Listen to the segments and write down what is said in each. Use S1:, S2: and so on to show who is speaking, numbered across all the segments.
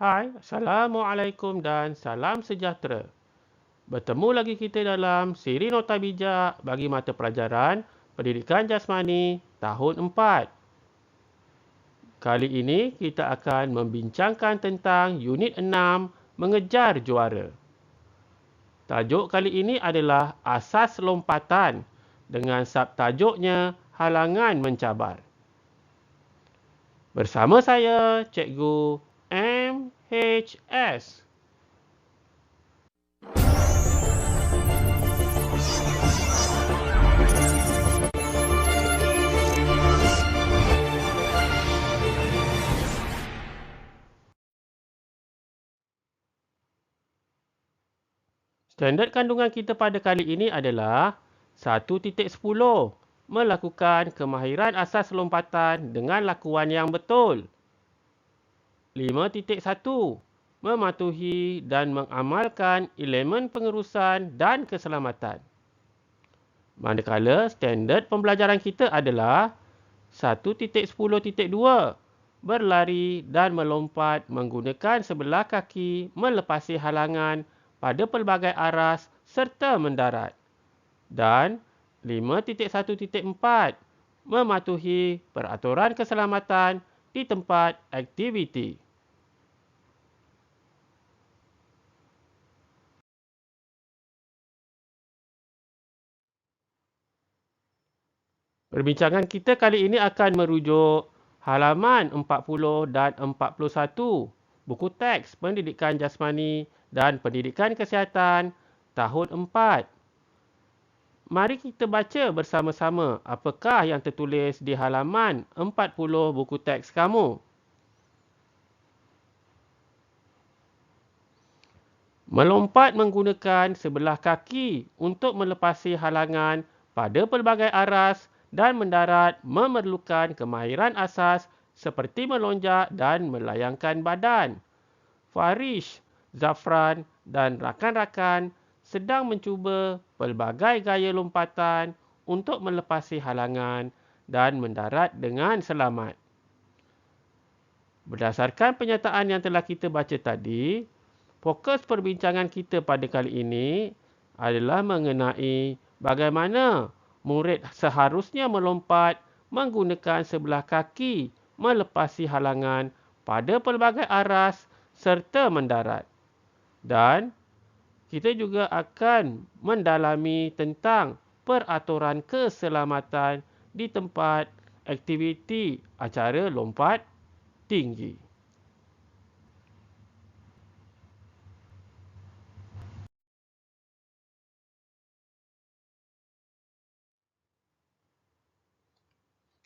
S1: Hai, Assalamualaikum dan salam sejahtera. Bertemu lagi kita dalam siri Nota Bijak bagi mata pelajaran Pendidikan Jasmani tahun 4. Kali ini kita akan membincangkan tentang unit 6 Mengejar Juara. Tajuk kali ini adalah Asas Lompatan dengan subtajuknya Halangan Mencabar. Bersama saya, Cikgu MHS. Standard kandungan kita pada kali ini adalah 1.10. Melakukan kemahiran asas lompatan dengan lakuan yang betul. 5.1. Mematuhi dan mengamalkan elemen pengurusan dan keselamatan. Manakala standard pembelajaran kita adalah 1.10.2. Berlari dan melompat menggunakan sebelah kaki melepasi halangan pada pelbagai aras serta mendarat. Dan 5.1.4 mematuhi peraturan keselamatan di tempat aktiviti. Perbincangan kita kali ini akan merujuk halaman 40 dan 41 buku teks Pendidikan Jasmani dan Pendidikan Kesihatan tahun 4. Mari kita baca bersama-sama apakah yang tertulis di halaman 40 buku teks kamu. Melompat menggunakan sebelah kaki untuk melepasi halangan pada pelbagai aras dan mendarat memerlukan kemahiran asas seperti melonjak dan melayangkan badan. Farish, Zafran dan rakan-rakan sedang mencuba pelbagai gaya lompatan untuk melepasi halangan dan mendarat dengan selamat. Berdasarkan penyataan yang telah kita baca tadi, fokus perbincangan kita pada kali ini adalah mengenai bagaimana murid seharusnya melompat menggunakan sebelah kaki melepasi halangan pada pelbagai aras serta mendarat. Dan kita juga akan mendalami tentang peraturan keselamatan di tempat aktiviti acara lompat tinggi.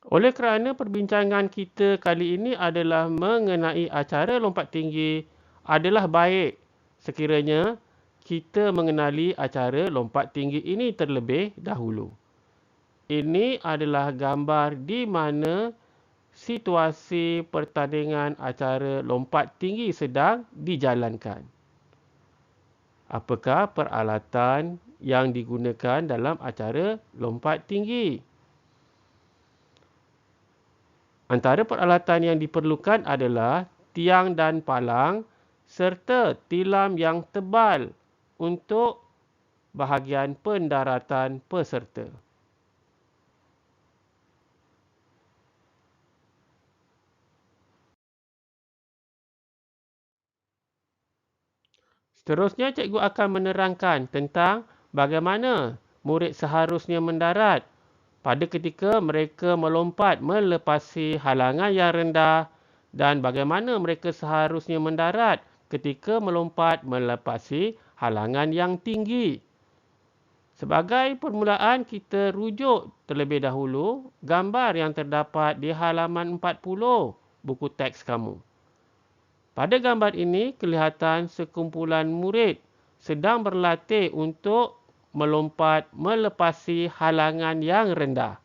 S1: Oleh kerana perbincangan kita kali ini adalah mengenai acara lompat tinggi, adalah baik sekiranya kita mengenali acara lompat tinggi ini terlebih dahulu. Ini adalah gambar di mana situasi pertandingan acara lompat tinggi sedang dijalankan. Apakah peralatan yang digunakan dalam acara lompat tinggi? Antara peralatan yang diperlukan adalah tiang dan palang serta tilam yang tebal untuk bahagian pendaratan peserta. Seterusnya, cikgu akan menerangkan tentang bagaimana murid seharusnya mendarat pada ketika mereka melompat melepasi halangan yang rendah dan bagaimana mereka seharusnya mendarat ketika melompat melepasi halangan yang tinggi. Sebagai permulaan, kita rujuk terlebih dahulu gambar yang terdapat di halaman 40 buku teks kamu. Pada gambar ini, kelihatan sekumpulan murid sedang berlatih untuk melompat melepasi halangan yang rendah.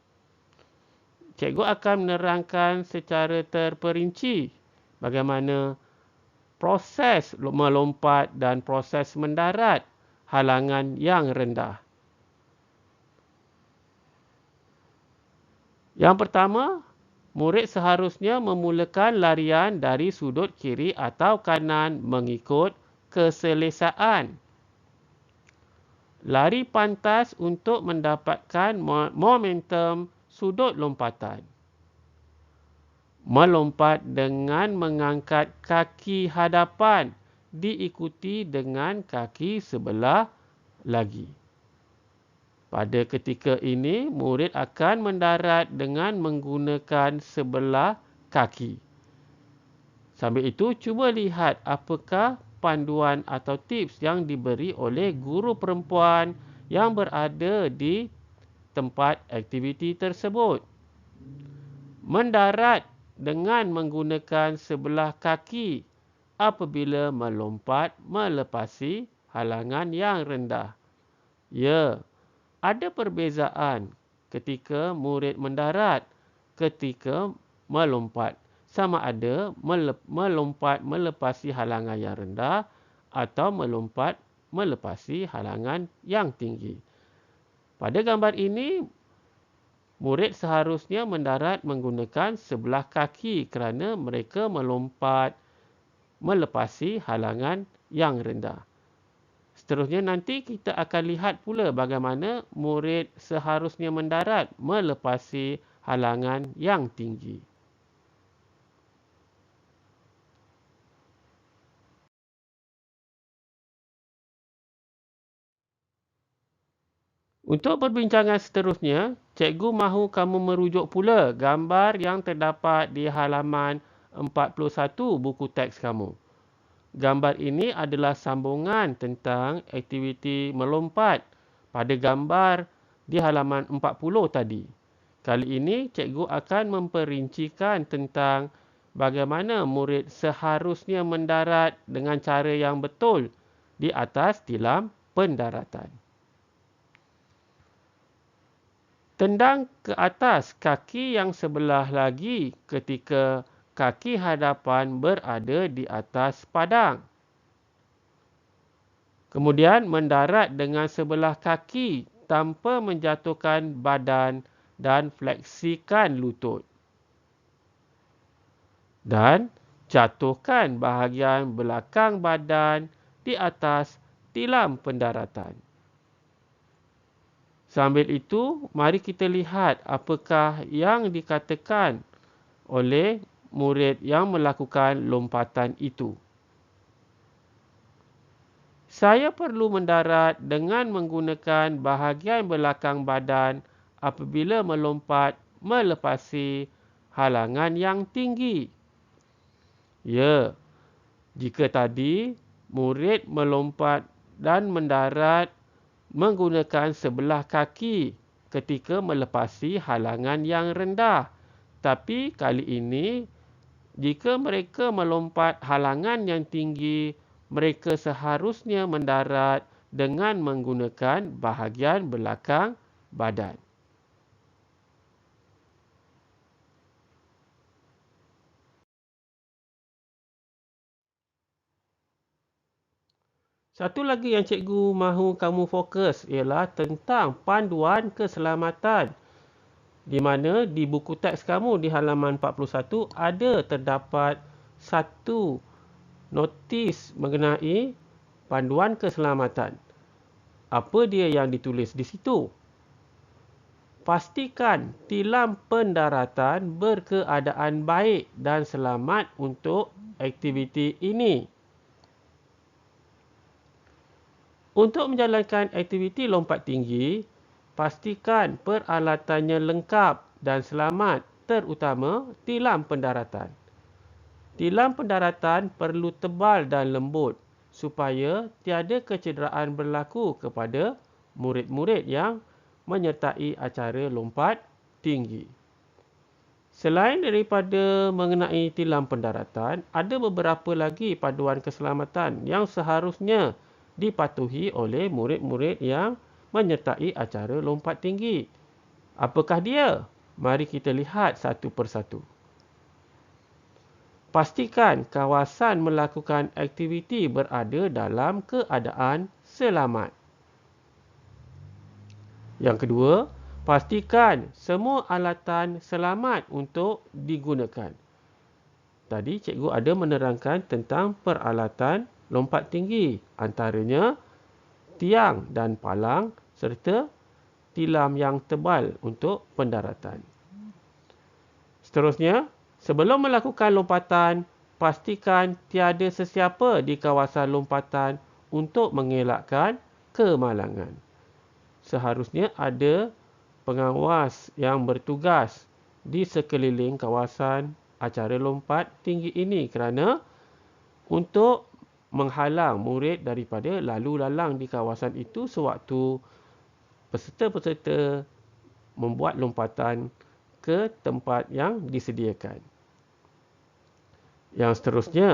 S1: Cikgu akan menerangkan secara terperinci bagaimana proses melompat dan proses mendarat halangan yang rendah. Yang pertama, murid seharusnya memulakan larian dari sudut kiri atau kanan mengikut keselesaan. Lari pantas untuk mendapatkan momentum sudut lompatan. Melompat dengan mengangkat kaki hadapan diikuti dengan kaki sebelah lagi. Pada ketika ini, murid akan mendarat dengan menggunakan sebelah kaki. Sambil itu, cuba lihat apakah panduan atau tips yang diberi oleh guru perempuan yang berada di tempat aktiviti tersebut. Mendarat dengan menggunakan sebelah kaki apabila melompat melepasi halangan yang rendah. Ya, ada perbezaan ketika murid mendarat ketika melompat. Sama ada melompat melepasi halangan yang rendah atau melompat melepasi halangan yang tinggi. Pada gambar ini, murid seharusnya mendarat menggunakan sebelah kaki kerana mereka melompat melepasi halangan yang rendah. Seterusnya nanti kita akan lihat pula bagaimana murid seharusnya mendarat melepasi halangan yang tinggi. Untuk perbincangan seterusnya, cikgu mahu kamu merujuk pula gambar yang terdapat di halaman 41 buku teks kamu. Gambar ini adalah sambungan tentang aktiviti melompat pada gambar di halaman 40 tadi. Kali ini, cikgu akan memperincikan tentang bagaimana murid seharusnya mendarat dengan cara yang betul di atas tilam pendaratan. Tendang ke atas kaki yang sebelah lagi ketika kaki hadapan berada di atas padang. Kemudian mendarat dengan sebelah kaki tanpa menjatuhkan badan dan fleksikan lutut. Dan jatuhkan bahagian belakang badan di atas tilam pendaratan. Sambil itu, mari kita lihat apakah yang dikatakan oleh murid yang melakukan lompatan itu. Saya perlu mendarat dengan menggunakan bahagian belakang badan apabila melompat melepasi halangan yang tinggi. Ya, jika tadi murid melompat dan mendarat menggunakan sebelah kaki ketika melepasi halangan yang rendah. Tapi kali ini, jika mereka melompat halangan yang tinggi, mereka seharusnya mendarat dengan menggunakan bahagian belakang badan. Satu lagi yang cikgu mahu kamu fokus ialah tentang panduan keselamatan, di mana di buku teks kamu di halaman 41 ada terdapat satu notis mengenai panduan keselamatan. Apa dia yang ditulis di situ? Pastikan tilam pendaratan berkeadaan baik dan selamat untuk aktiviti ini. Untuk menjalankan aktiviti lompat tinggi, pastikan peralatannya lengkap dan selamat, terutama tilam pendaratan. Tilam pendaratan perlu tebal dan lembut supaya tiada kecederaan berlaku kepada murid-murid yang menyertai acara lompat tinggi. Selain daripada mengenai tilam pendaratan, ada beberapa lagi panduan keselamatan yang seharusnya dipatuhi oleh murid-murid yang menyertai acara lompat tinggi. Apakah dia? Mari kita lihat satu persatu. Pastikan kawasan melakukan aktiviti berada dalam keadaan selamat. Yang kedua, Pastikan semua alatan selamat untuk digunakan. Tadi cikgu ada menerangkan tentang peralatan lompat tinggi, antaranya tiang dan palang serta tilam yang tebal untuk pendaratan. Seterusnya, sebelum melakukan lompatan, pastikan tiada sesiapa di kawasan lompatan untuk mengelakkan kemalangan. Seharusnya ada pengawas yang bertugas di sekeliling kawasan acara lompat tinggi ini kerana untuk menghalang murid daripada lalu lalang di kawasan itu sewaktu peserta-peserta membuat lompatan ke tempat yang disediakan. Yang seterusnya,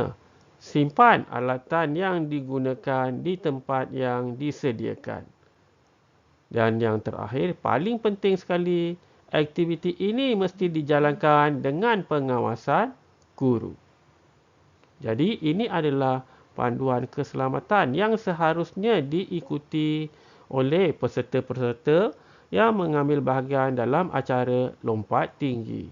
S1: simpan alatan yang digunakan di tempat yang disediakan. Dan yang terakhir, paling penting sekali, aktiviti ini mesti dijalankan dengan pengawasan guru. Jadi ini adalah panduan keselamatan yang seharusnya diikuti oleh peserta-peserta yang mengambil bahagian dalam acara lompat tinggi.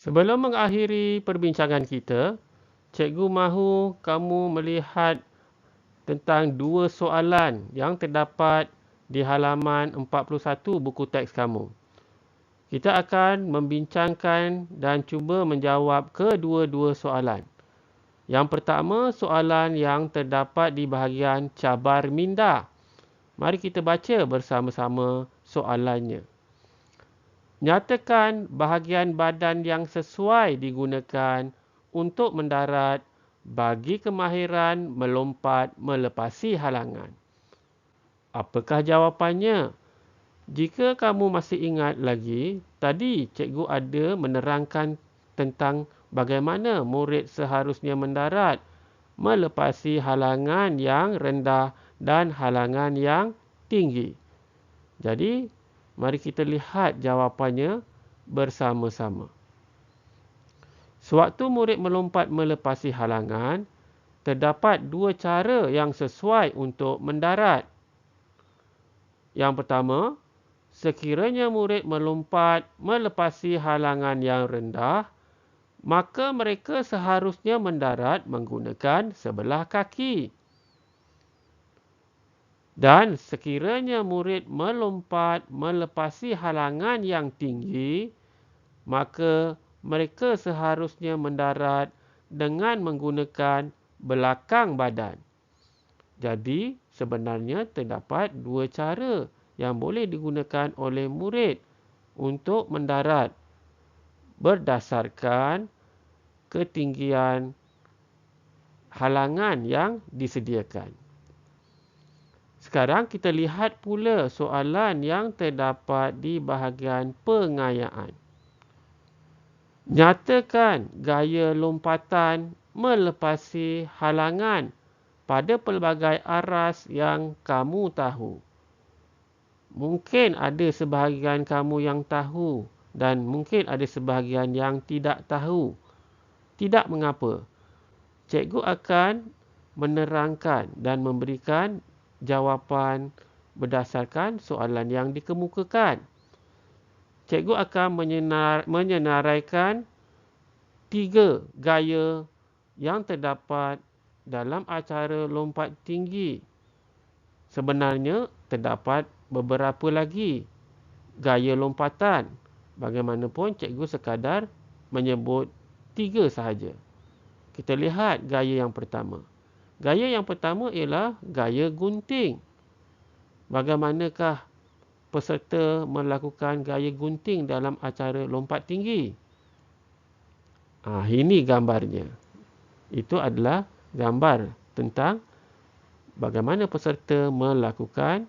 S1: Sebelum mengakhiri perbincangan kita, cikgu mahu kamu melihat tentang dua soalan yang terdapat di halaman 41 buku teks kamu. Kita akan membincangkan dan cuba menjawab kedua-dua soalan. Yang pertama, soalan yang terdapat di bahagian cabar minda. Mari kita baca bersama-sama soalannya. Nyatakan bahagian badan yang sesuai digunakan untuk mendarat bagi kemahiran melompat melepasi halangan. Apakah jawapannya? Jika kamu masih ingat lagi, tadi cikgu ada menerangkan tentang bagaimana murid seharusnya mendarat melepasi halangan yang rendah dan halangan yang tinggi. Jadi, mari kita lihat jawapannya bersama-sama. Sewaktu murid melompat melepasi halangan, terdapat dua cara yang sesuai untuk mendarat. Yang pertama, sekiranya murid melompat melepasi halangan yang rendah, maka mereka seharusnya mendarat menggunakan sebelah kaki. Dan sekiranya murid melompat melepasi halangan yang tinggi, maka mereka seharusnya mendarat dengan menggunakan belakang badan. Jadi, sebenarnya terdapat dua cara yang boleh digunakan oleh murid untuk mendarat berdasarkan ketinggian halangan yang disediakan. Sekarang kita lihat pula soalan yang terdapat di bahagian pengayaan. Nyatakan gaya lompatan melepasi halangan pada pelbagai aras yang kamu tahu. Mungkin ada sebahagian kamu yang tahu dan mungkin ada sebahagian yang tidak tahu. Tidak mengapa. Cikgu akan menerangkan dan memberikan jawapan berdasarkan soalan yang dikemukakan. Cikgu akan menyenaraikan tiga gaya yang terdapat dalam acara lompat tinggi. Sebenarnya terdapat beberapa lagi gaya lompatan. Bagaimanapun cikgu sekadar menyebut tiga sahaja. Kita lihat gaya yang pertama. Gaya yang pertama ialah gaya gunting. Bagaimanakah peserta melakukan gaya gunting dalam acara lompat tinggi? Ini gambarnya. Itu adalah gambar tentang bagaimana peserta melakukan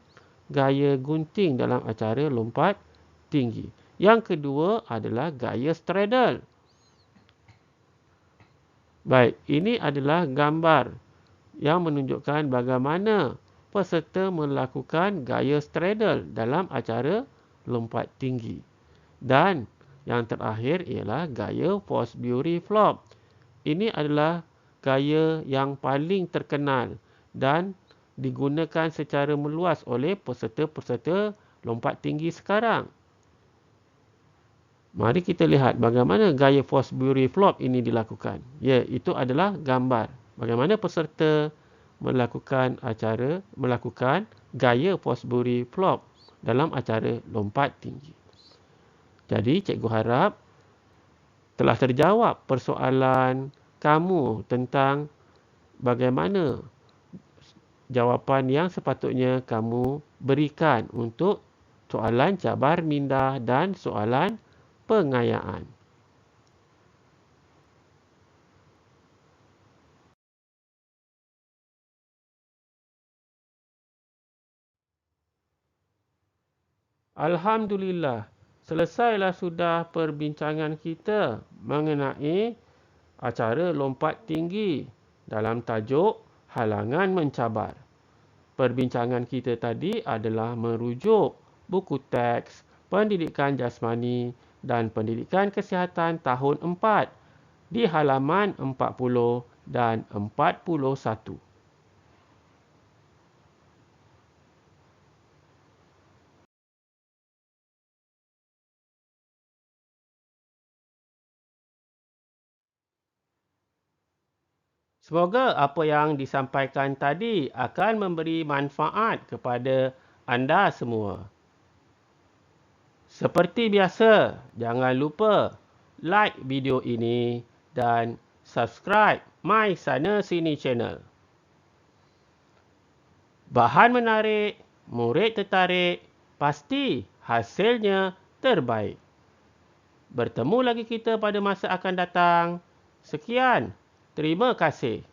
S1: gaya gunting dalam acara lompat tinggi. Yang kedua adalah gaya straddle. Baik, ini adalah gambar yang menunjukkan bagaimana peserta melakukan gaya straddle dalam acara lompat tinggi. Dan yang terakhir ialah gaya Fosbury flop. Ini adalah gaya yang paling terkenal dan digunakan secara meluas oleh peserta-peserta lompat tinggi sekarang. Mari kita lihat bagaimana gaya Fosbury Flop ini dilakukan. Ya, itu adalah gambar bagaimana peserta melakukan gaya Fosbury Flop dalam acara lompat tinggi. Jadi, cikgu harap telah terjawab persoalan kamu tentang bagaimana jawapan yang sepatutnya kamu berikan untuk soalan cabar minda dan soalan pengayaan. Alhamdulillah, selesailah sudah perbincangan kita mengenai acara lompat tinggi dalam tajuk halangan mencabar. Perbincangan kita tadi adalah merujuk buku teks Pendidikan Jasmani dan Pendidikan Kesihatan tahun 4 di halaman 40 dan 41. Semoga apa yang disampaikan tadi akan memberi manfaat kepada anda semua. Seperti biasa, jangan lupa like video ini dan subscribe My Sana Sini channel. Bahan menarik, murid tertarik, pasti hasilnya terbaik. Bertemu lagi kita pada masa akan datang. Sekian, terima kasih.